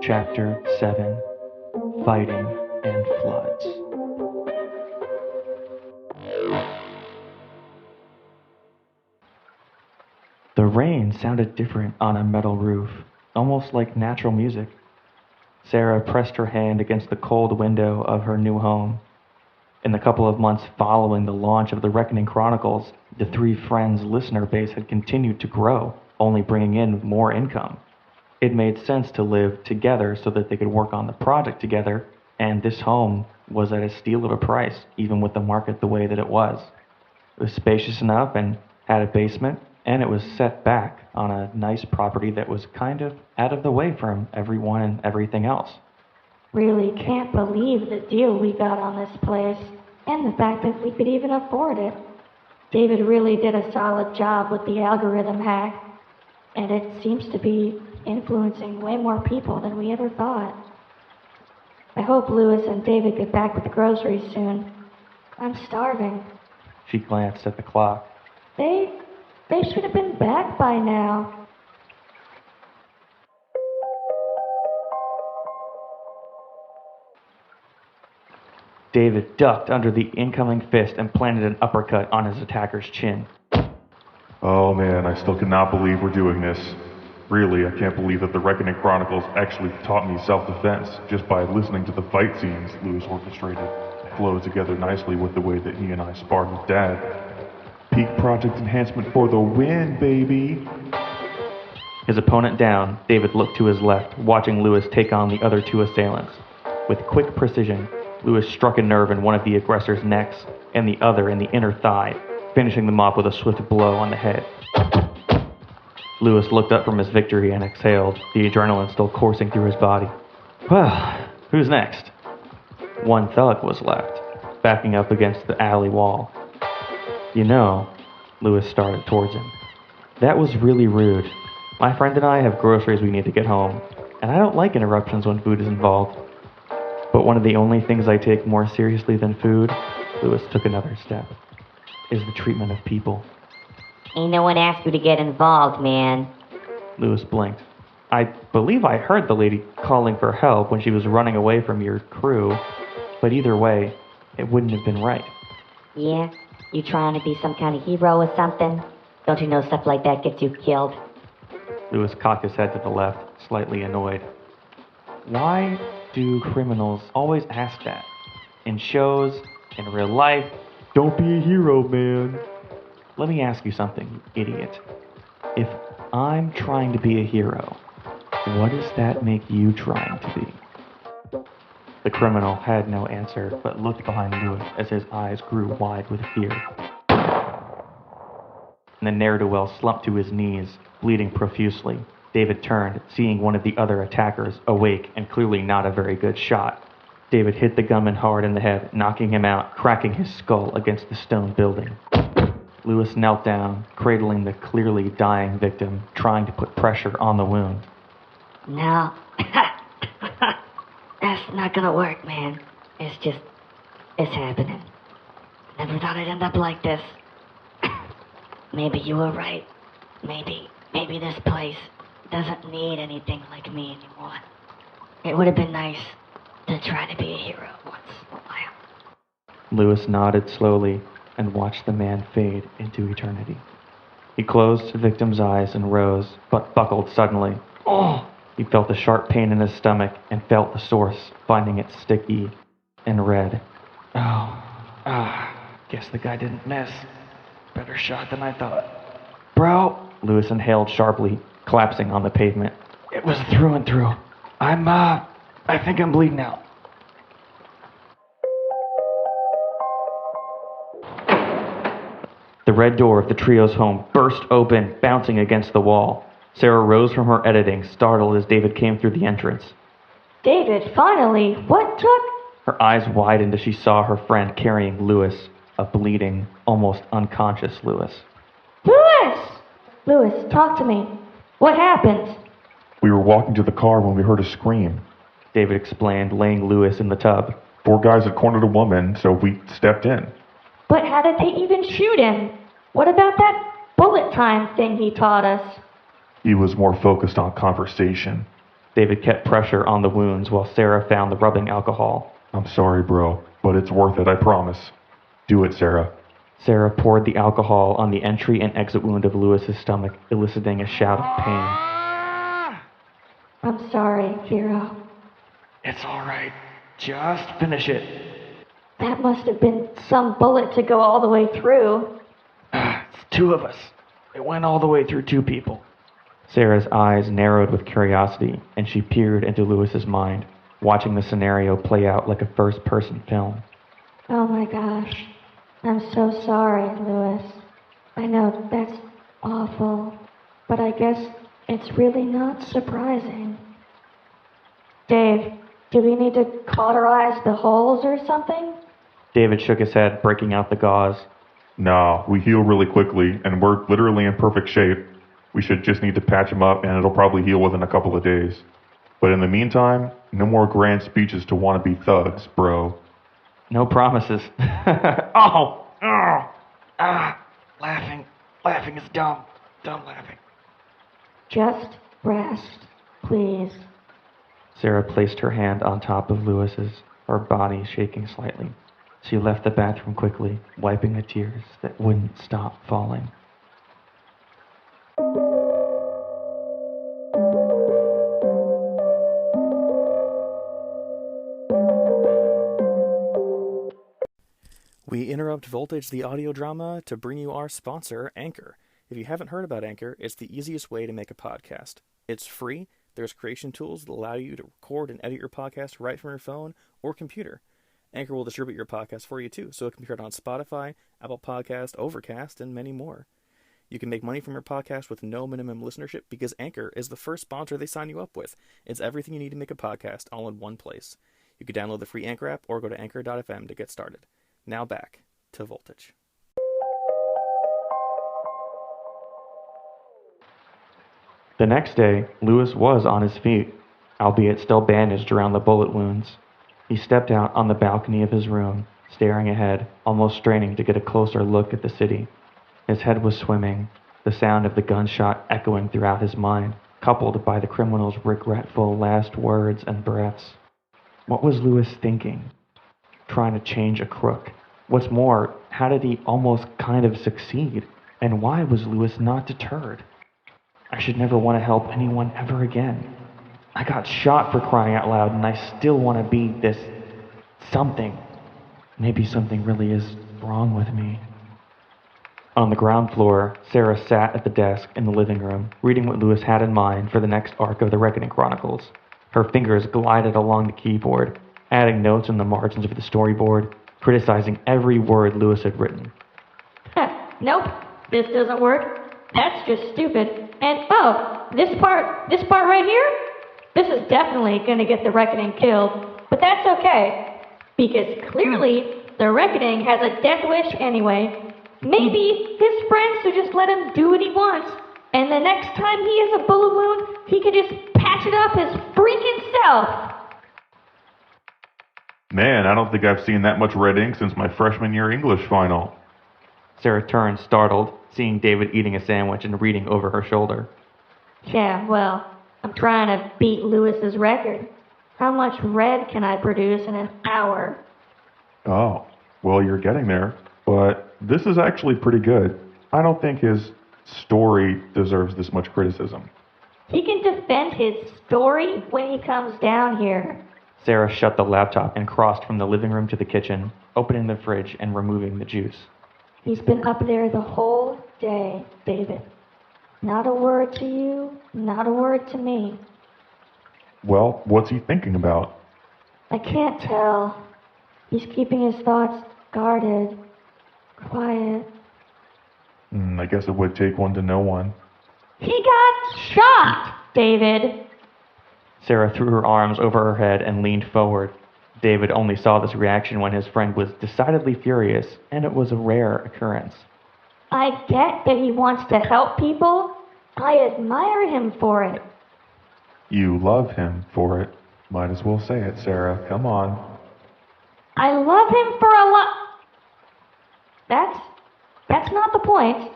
Chapter 7, Fighting and Floods. The rain sounded different on a metal roof, almost like natural music. Sarah pressed her hand against the cold window of her new home. In the couple of months following the launch of the Reckoning Chronicles, the Three Friends listener base had continued to grow, only bringing in more income. It made sense to live together so that they could work on the project together, and this home was at a steal of a price, even with the market the way that it was. It was spacious enough and had a basement, and it was set back on a nice property that was kind of out of the way from everyone and everything else. Really can't believe the deal we got on this place, and the fact that we could even afford it. David really did a solid job with the algorithm hack, and it seems to be influencing way more people than we ever thought. I hope Lewis and David get back with the groceries soon. I'm starving. She glanced at the clock. They should have been back by now. David ducked under the incoming fist and planted an uppercut on his attacker's chin. Oh man, I still cannot believe we're doing this. Really, I can't believe that the Reckoning Chronicles actually taught me self-defense just by listening to the fight scenes Lewis orchestrated. Flow together nicely with the way that he and I sparred with Dad. Peak project enhancement for the win, baby! His opponent down, David looked to his left, watching Lewis take on the other two assailants. With quick precision, Lewis struck a nerve in one of the aggressor's necks and the other in the inner thigh, finishing them off with a swift blow on the head. Lewis looked up from his victory and exhaled, the adrenaline still coursing through his body. Well, who's next? One thug was left, backing up against the alley wall. You know, Lewis started towards him. That was really rude. My friend and I have groceries we need to get home, and I don't like interruptions when food is involved. But one of the only things I take more seriously than food, Lewis took another step, is the treatment of people. Ain't no one asked you to get involved, man. Lewis blinked. I believe I heard the lady calling for help when she was running away from your crew, but either way, it wouldn't have been right. Yeah? You trying to be some kind of hero or something? Don't you know stuff like that gets you killed? Lewis cocked his head to the left, slightly annoyed. Why do criminals always ask that? In shows, in real life, don't be a hero, man. Let me ask you something, you idiot. If I'm trying to be a hero, what does that make you trying to be? The criminal had no answer, but looked behind Lewis as his eyes grew wide with fear. And the ne'er-do-well slumped to his knees, bleeding profusely. David turned, seeing one of the other attackers, awake and clearly not a very good shot. David hit the gunman hard in the head, knocking him out, cracking his skull against the stone building. Lewis knelt down, cradling the clearly dying victim, trying to put pressure on the wound. No. That's not gonna work, man. It's happening. Never thought I'd end up like this. Maybe you were right. Maybe this place doesn't need anything like me anymore. It would have been nice to try to be a hero once in a while. Lewis nodded slowly and watched the man fade into eternity. He closed the victim's eyes and rose, but buckled suddenly. Oh! He felt a sharp pain in his stomach and felt the source, finding it sticky and red. Guess the guy didn't miss. Better shot than I thought. Bro! Lewis inhaled sharply, collapsing on the pavement. It was through and through. I think I'm bleeding out. The red door of the trio's home burst open, bouncing against the wall. Sarah rose from her editing, startled as David came through the entrance. David, finally! What took? Her eyes widened as she saw her friend carrying Lewis, a bleeding, almost unconscious Lewis. Lewis! Lewis, talk to me. What happened? We were walking to the car when we heard a scream. David explained, laying Lewis in the tub. 4 guys had cornered a woman, so we stepped in. But how did they even shoot him? What about that bullet time thing he taught us? He was more focused on conversation. David kept pressure on the wounds while Sarah found the rubbing alcohol. I'm sorry, bro, but it's worth it, I promise. Do it, Sarah. Sarah poured the alcohol on the entry and exit wound of Lewis's stomach, eliciting a shout of pain. I'm sorry, hero. It's all right. Just finish it. That must have been some bullet to go all the way through. It's two of us. It went all the way through two people. Sarah's eyes narrowed with curiosity, and she peered into Lewis's mind, watching the scenario play out like a first-person film. Oh my gosh. I'm so sorry, Lewis. I know that's awful, but I guess it's really not surprising. Dave, do we need to cauterize the holes or something? David shook his head, breaking out the gauze. Nah, we heal really quickly, and we're literally in perfect shape. We should just need to patch him up, and it'll probably heal within a couple of days. But in the meantime, no more grand speeches to wannabe thugs, bro. No promises. Laughing is dumb. Dumb laughing. Just rest, please. Sarah placed her hand on top of Lewis's, her body shaking slightly. She left the bathroom quickly, wiping the tears that wouldn't stop falling. We interrupt Voltage the audio drama to bring you our sponsor, Anchor. If you haven't heard about Anchor, it's the easiest way to make a podcast. It's free. There's creation tools that allow you to record and edit your podcast right from your phone or computer. Anchor will distribute your podcast for you too, so it can be heard on Spotify, Apple Podcast, Overcast, and many more. You can make money from your podcast with no minimum listenership because Anchor is the first sponsor they sign you up with. It's everything you need to make a podcast all in one place. You can download the free Anchor app or go to anchor.fm to get started. Now back to Voltage. The next day, Lewis was on his feet, albeit still bandaged around the bullet wounds. He stepped out on the balcony of his room, staring ahead, almost straining to get a closer look at the city. His head was swimming, the sound of the gunshot echoing throughout his mind, coupled by the criminal's regretful last words and breaths. What was Lewis thinking? Trying to change a crook. What's more, how did he almost kind of succeed? And why was Lewis not deterred? I should never want to help anyone ever again. I got shot for crying out loud, and I still want to be this something. Maybe something really is wrong with me. On the ground floor, Sarah sat at the desk in the living room, reading what Lewis had in mind for the next arc of the Reckoning Chronicles. Her fingers glided along the keyboard, adding notes in the margins of the storyboard, criticizing every word Lewis had written. Nope, this doesn't work. That's just stupid. And oh, this part right here? This is definitely gonna get the Reckoning killed. But that's okay, because clearly the Reckoning has a death wish anyway. Maybe his friends should just let him do what he wants, and the next time he has a bullet wound, he can just patch it up his freaking self. Man, I don't think I've seen that much red ink since my freshman year English final. Sarah turned, startled, seeing David eating a sandwich and reading over her shoulder. Yeah, well, I'm trying to beat Lewis's record. How much red can I produce in an hour? Oh, well, you're getting there. But this is actually pretty good. I don't think his story deserves this much criticism. He can defend his story when he comes down here. Sarah shut the laptop and crossed from the living room to the kitchen, opening the fridge and removing the juice. He's been up there the whole day, David. Not a word to you, not a word to me. Well, what's he thinking about? I can't tell. He's keeping his thoughts guarded, quiet. I guess it would take one to know one. He got shot, David. Sarah threw her arms over her head and leaned forward. David only saw this reaction when his friend was decidedly furious, and it was a rare occurrence. I get that he wants to help people. I admire him for it. You love him for it. Might as well say it, Sarah. Come on. I love him for a lot. That's not the point.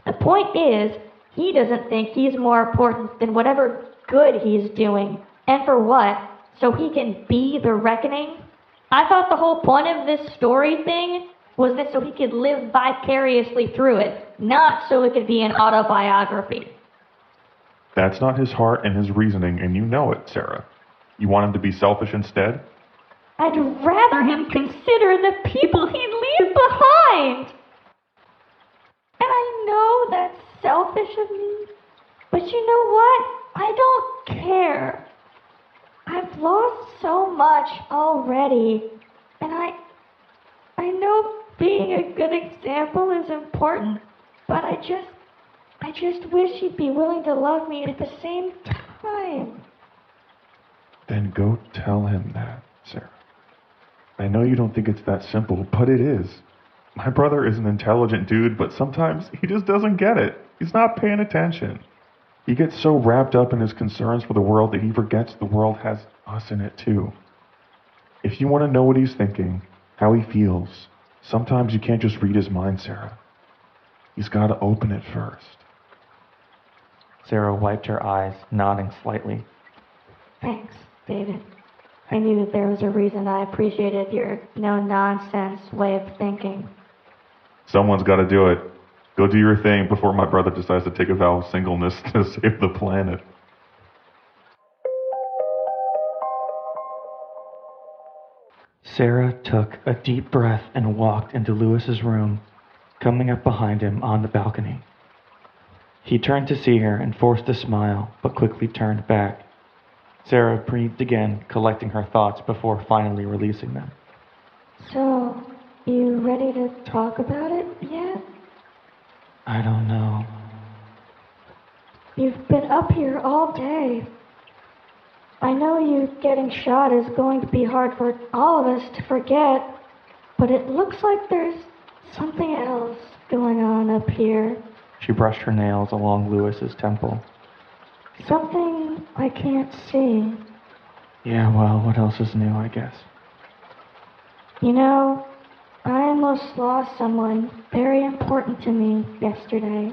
The point is, he doesn't think he's more important than whatever good he's doing. And for what? So he can be the reckoning? I thought the whole point of this story thing was that so he could live vicariously through it, not so it could be an autobiography. That's not his heart and his reasoning, and you know it, Sarah. You want him to be selfish instead? I'd rather him consider the people he'd leave behind. And I know that's selfish of me, but you know what? I don't care. I've lost so much already, and I know being a good example is important, but I just wish he'd be willing to love me at the same time. Then go tell him that, Sarah. I know you don't think it's that simple, but it is. My brother is an intelligent dude, but sometimes he just doesn't get it. He's not paying attention. He gets so wrapped up in his concerns for the world that he forgets the world has us in it too. If you want to know what he's thinking, how he feels, sometimes you can't just read his mind, Sarah. He's got to open it first. Sarah wiped her eyes, nodding slightly. Thanks, David. I knew that there was a reason I appreciated your no-nonsense way of thinking. Someone's got to do it. Go do your thing before my brother decides to take a vow of singleness to save the planet. Sarah took a deep breath and walked into Lewis's room, coming up behind him on the balcony. He turned to see her and forced a smile, but quickly turned back. Sarah breathed again, collecting her thoughts before finally releasing them. So, you ready to talk about it yet? I don't know. You've been up here all day. I know you getting shot is going to be hard for all of us to forget, but it looks like there's something else going on up here. She brushed her nails along Lewis's temple. Something I can't see. Yeah, well, what else is new, I guess? You know, I almost lost someone very important to me yesterday.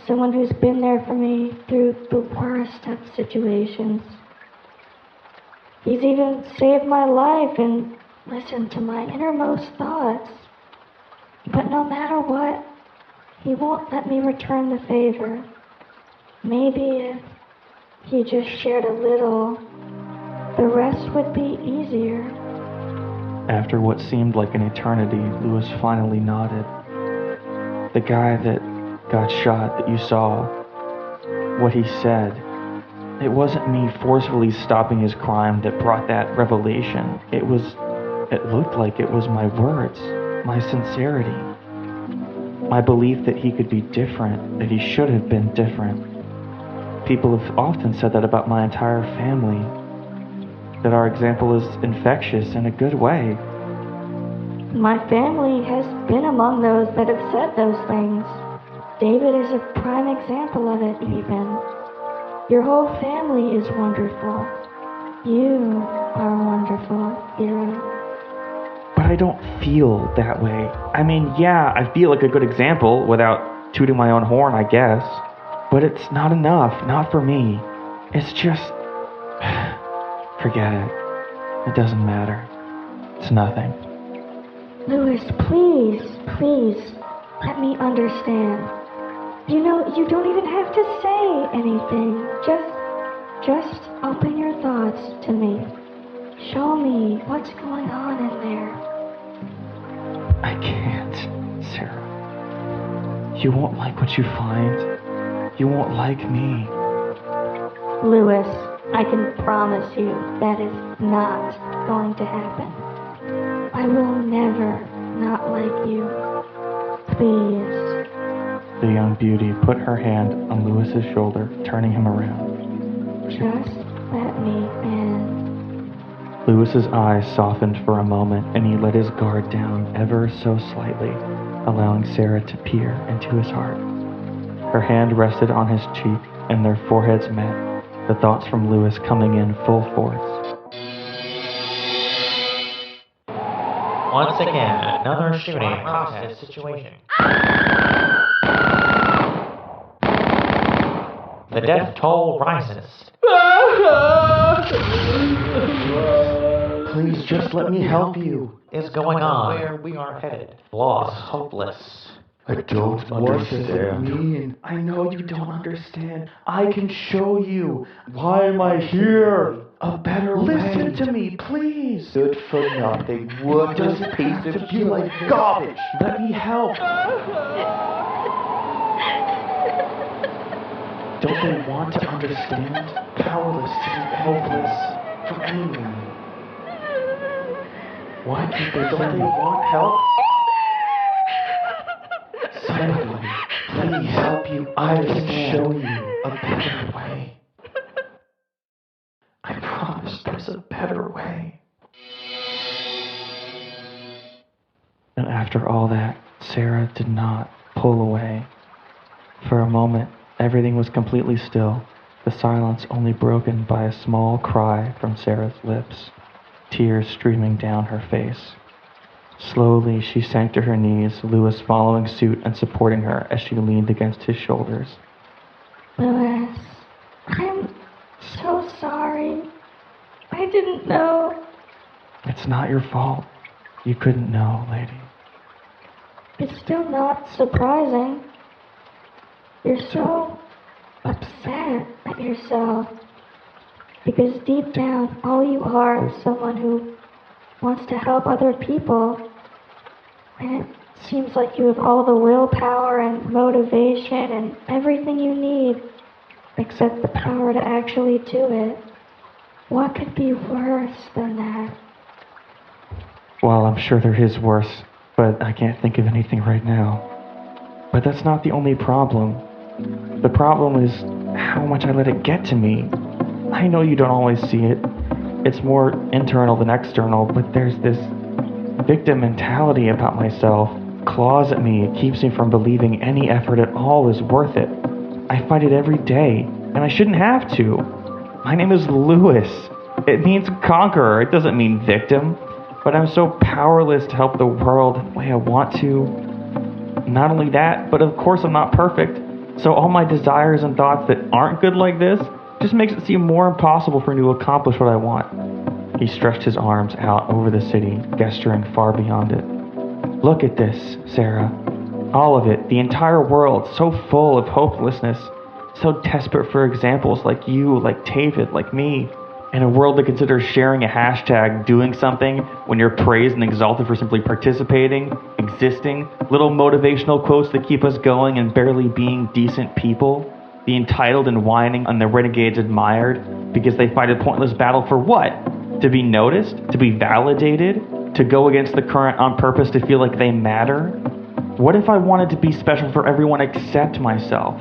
Someone who's been there for me through the worst of situations. He's even saved my life and listened to my innermost thoughts. But no matter what, he won't let me return the favor. Maybe if he just shared a little, the rest would be easier. After what seemed like an eternity, Lewis finally nodded. The guy that got shot that you saw, what he said, it wasn't me forcefully stopping his crime that brought that revelation. It looked like it was my words, my sincerity, my belief that he could be different, that he should have been different. People have often said that about my entire family, that our example is infectious in a good way. My family has been among those that have said those things. David is a prime example of it, even. Your whole family is wonderful. You are wonderful, hero. But I don't feel that way. I mean, yeah, I feel like a good example without tooting my own horn, I guess. But it's not enough, not for me. It's just... forget it. It doesn't matter. It's nothing. Lewis, please, please, let me understand. You know, you don't even have to say anything. Just open your thoughts to me. Show me what's going on in there. I can't, Sarah. You won't like what you find. You won't like me. Lewis, I can promise you that is not going to happen. I will never not like you. Please. The young beauty put her hand on Lewis's shoulder, turning him around. Just let me in. Lewis's eyes softened for a moment, and he let his guard down ever so slightly, allowing Sarah to peer into his heart. Her hand rested on his cheek, and their foreheads met, the thoughts from Lewis coming in full force. Once again, another shooting hostage situation. The death toll rises. Please just let me help you. Is going on where we are headed? Lost, hopeless. I don't understand. I know you don't understand. I can show you. Why am I here? A better way. Listen to me, please. Good for nothing, worthless piece of you like garbage. Let me help. Don't they want to understand? Powerless to be helpless for anyone. Why don't they want help? Somebody, please help you. I can show you a better way. I promise there's a better way. And after all that, Sarah did not pull away. For a moment, everything was completely still, the silence only broken by a small cry from Sarah's lips, tears streaming down her face. Slowly, she sank to her knees, Louis following suit and supporting her as she leaned against his shoulders. Louis, I'm so sorry. I didn't know. It's not your fault. You couldn't know, lady. It's still not surprising. You're so upset at yourself. Because deep down, all you are is someone who wants to help other people. And it seems like you have all the willpower and motivation and everything you need, except the power to actually do it. What could be worse than that? Well, I'm sure there is worse, but I can't think of anything right now. But that's not the only problem. The problem is how much I let it get to me. I know you don't always see it. It's more internal than external, but there's this victim mentality about myself. Claws at me. It keeps me from believing any effort at all is worth it. I fight it every day, and I shouldn't have to. My name is Louis. It means conqueror. It doesn't mean victim. But I'm so powerless to help the world the way I want to. Not only that, but of course I'm not perfect. So all my desires and thoughts that aren't good like this just makes it seem more impossible for me to accomplish what I want. He stretched his arms out over the city, gesturing far beyond it. Look at this, Sarah. All of it, the entire world, so full of hopelessness, so desperate for examples like you, like David, like me. In a world that considers sharing a hashtag, doing something, when you're praised and exalted for simply participating, existing, little motivational quotes that keep us going and barely being decent people, the entitled and whining and the renegades admired because they fight a pointless battle for what? To be noticed? To be validated? To go against the current on purpose to feel like they matter? What if I wanted to be special for everyone except myself?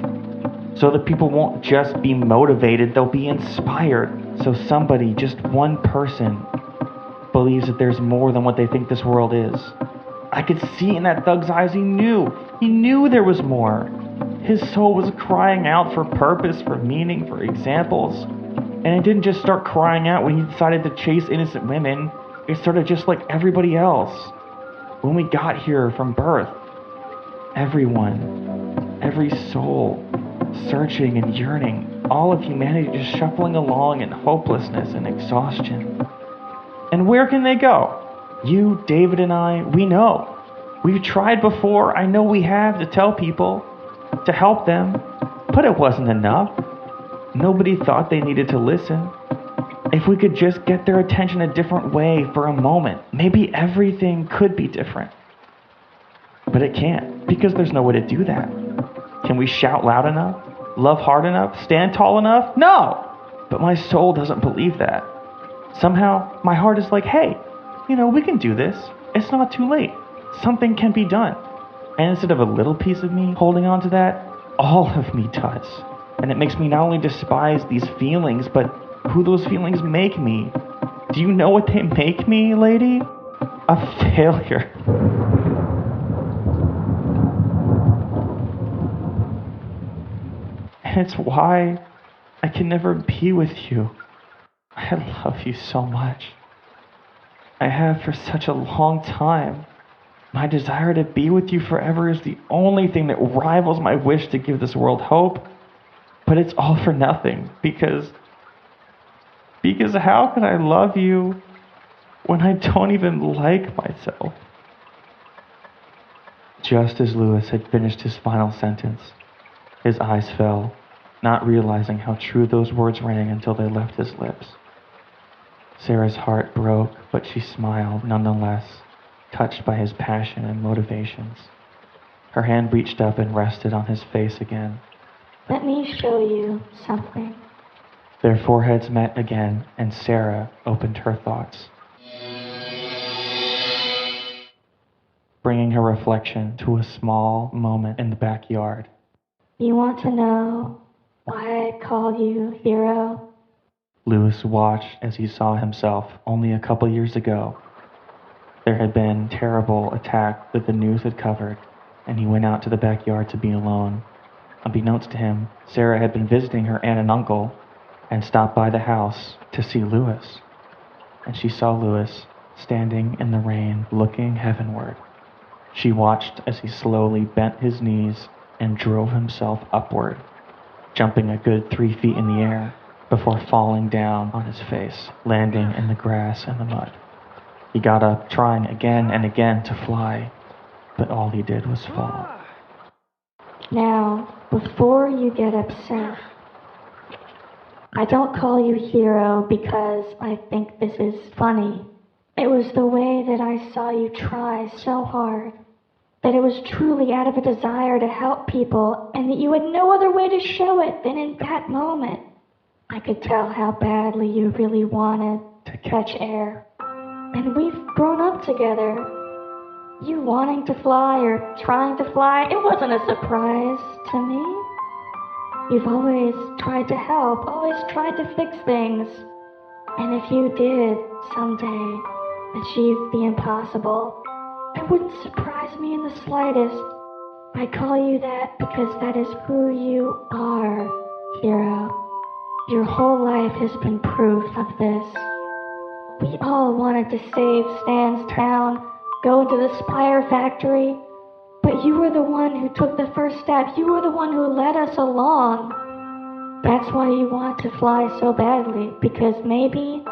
So that people won't just be motivated, they'll be inspired. So somebody, just one person, believes that there's more than what they think this world is. I could see in that thug's eyes he knew there was more. His soul was crying out for purpose, for meaning, for examples. And it didn't just start crying out when he decided to chase innocent women. It started just like everybody else. When we got here from birth, everyone, every soul, searching and yearning, all of humanity just shuffling along in hopelessness and exhaustion. And where can they go? You, David, and I, we know. We've tried before, I know we have, to tell people, to help them, but it wasn't enough. Nobody thought they needed to listen. If we could just get their attention a different way for a moment, maybe everything could be different. But it can't, because there's no way to do that. Can we shout loud enough? Love hard enough? Stand tall enough? No! But my soul doesn't believe that. Somehow, my heart is like, hey, we can do this. It's not too late. Something can be done. And instead of a little piece of me holding on to that, all of me does. And it makes me not only despise these feelings, but who those feelings make me. Do you know what they make me, lady? A failure. And it's why I can never be with you. I love you so much. I have for such a long time. My desire to be with you forever is the only thing that rivals my wish to give this world hope. But it's all for nothing, because Because how can I love you when I don't even like myself? Just as Louis had finished his final sentence, his eyes fell, not realizing how true those words rang until they left his lips. Sarah's heart broke, but she smiled nonetheless, touched by his passion and motivations. Her hand reached up and rested on his face again. Let me show you something. Their foreheads met again, and Sarah opened her thoughts, bringing her reflection to a small moment in the backyard. You want to know why I call you hero? Louis watched as he saw himself only a couple years ago. There had been a terrible attack that the news had covered, and he went out to the backyard to be alone. Unbeknownst to him, Sarah had been visiting her aunt and uncle and stopped by the house to see Louis. And she saw Louis standing in the rain, looking heavenward. She watched as he slowly bent his knees and drove himself upward, jumping a good 3 feet in the air before falling down on his face, landing in the grass and the mud. He got up, trying again and again to fly, but all he did was fall. Now, before you get upset, I don't call you hero because I think this is funny. It was the way that I saw you try so hard, that it was truly out of a desire to help people, and that you had no other way to show it than in that moment. I could tell how badly you really wanted to catch air. And we've grown up together. You wanting to fly or trying to fly, it wasn't a surprise to me. You've always tried to help, always tried to fix things. And if you did someday achieve the impossible, it wouldn't surprise me in the slightest. I call you that because that is who you are, hero. Your whole life has been proof of this. We all wanted to save Stan's town, go into the Spire factory, but you were the one who took the first step. You were the one who led us along. That's why you want to fly so badly, because maybe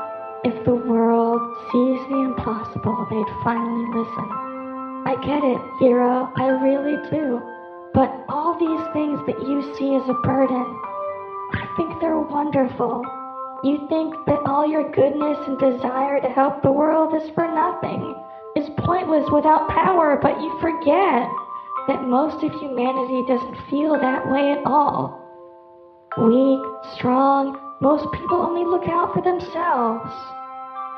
if the world sees the impossible, they'd finally listen. I get it, hero, I really do. But all these things that you see as a burden, I think they're wonderful. You think that all your goodness and desire to help the world is for nothing, is pointless without power, but you forget that most of humanity doesn't feel that way at all. Weak, strong, most people only look out for themselves.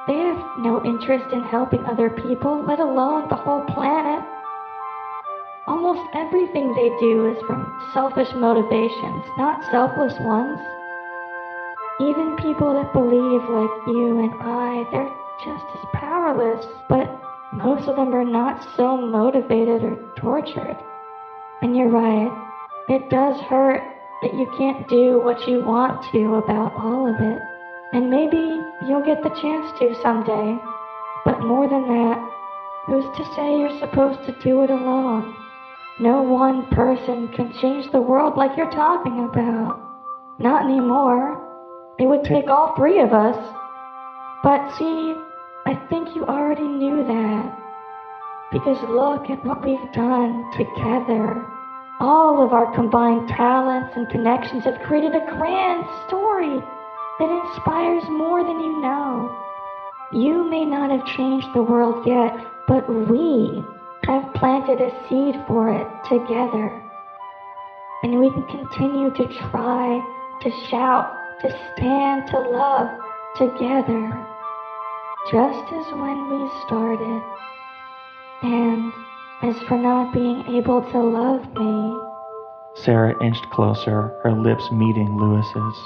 They have no interest in helping other people, let alone the whole planet. Almost everything they do is from selfish motivations, not selfless ones. Even people that believe like you and I, they're just as powerless, but most of them are not so motivated or tortured. And you're right, it does hurt that you can't do what you want to about all of it. And maybe you'll get the chance to someday. But more than that, who's to say you're supposed to do it alone? No one person can change the world like you're talking about. Not anymore. It would take all three of us. But see, I think you already knew that. Because look at what we've done together. All of our combined talents and connections have created a grand story that inspires more than you know. You may not have changed the world yet, but we have planted a seed for it together. And we can continue to try, to shout, to stand, to love together, just as when we started. And as for not being able to love me... Sarah inched closer, her lips meeting Louis's.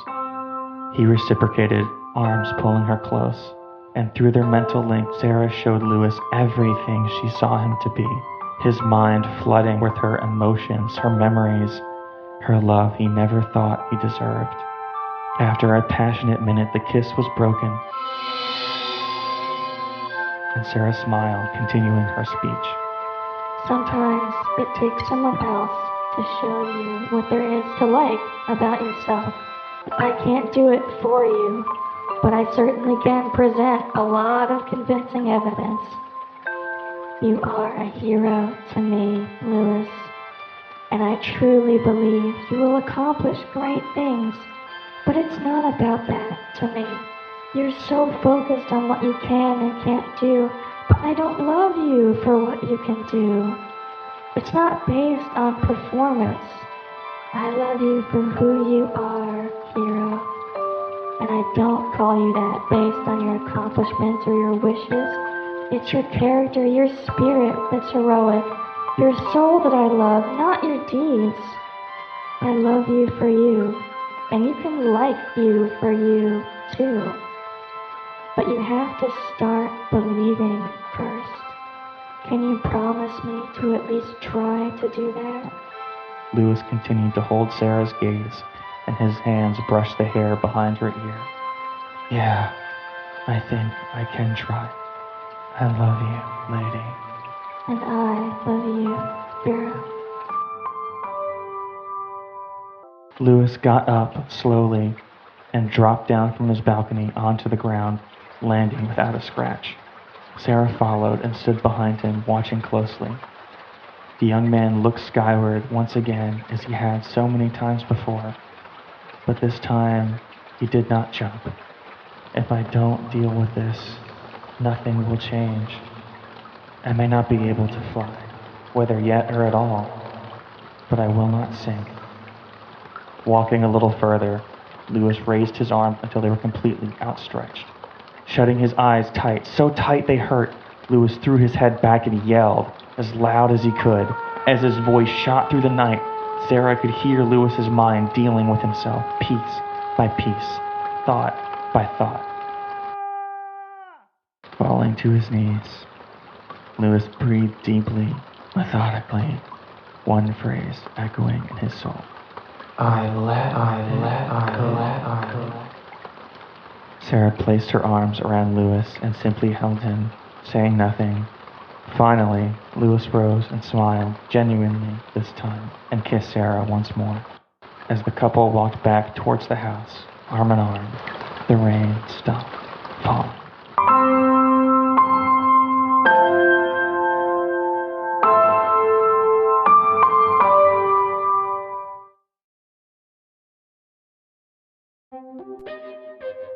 He reciprocated, arms pulling her close, and through their mental link, Sarah showed Louis everything she saw him to be, his mind flooding with her emotions, her memories, her love he never thought he deserved. After a passionate minute, the kiss was broken, and Sarah smiled, continuing her speech. Sometimes it takes someone else to show you what there is to like about yourself. I can't do it for you. but I certainly can present a lot of convincing evidence. You are a hero to me, Lewis, and I truly believe you will accomplish great things, but it's not about that to me. You're so focused on what you can and can't do, but I don't love you for what you can do. It's not based on performance. I love you for who you are, hero. And I don't call you that based on your accomplishments or your wishes. It's your character, your spirit that's heroic. Your soul that I love, not your deeds. I love you for you. And you can like you for you, too. But you have to start believing first. Can you promise me to at least try to do that? Lewis continued to hold Sarah's gaze, and his hands brushed the hair behind her ear. Yeah, I think I can try. I love you, lady. And I love you, hero. Lewis got up slowly and dropped down from his balcony onto the ground, landing without a scratch. Sarah followed and stood behind him, watching closely. The young man looked skyward once again, as he had so many times before, but this time he did not jump. If I don't deal with this, nothing will change. I may not be able to fly, whether yet or at all, but I will not sink. Walking a little further, Lewis raised his arms until they were completely outstretched. Shutting his eyes tight, so tight they hurt, Lewis threw his head back and yelled as loud as he could. As his voice shot through the night, Sarah could hear Lewis's mind dealing with himself, piece by piece, thought by thought. Falling to his knees, Lewis breathed deeply, methodically, one phrase echoing in his soul. Sarah placed her arms around Lewis and simply held him, saying nothing. Finally, Lewis rose and smiled, genuinely this time, and kissed Sarah once more. As the couple walked back towards the house, arm in arm, the rain stopped falling.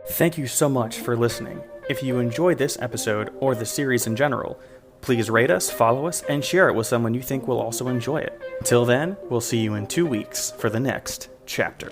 Thank you so much for listening. If you enjoyed this episode or the series in general, please rate us, follow us, and share it with someone you think will also enjoy it. Until then, we'll see you in 2 weeks for the next chapter.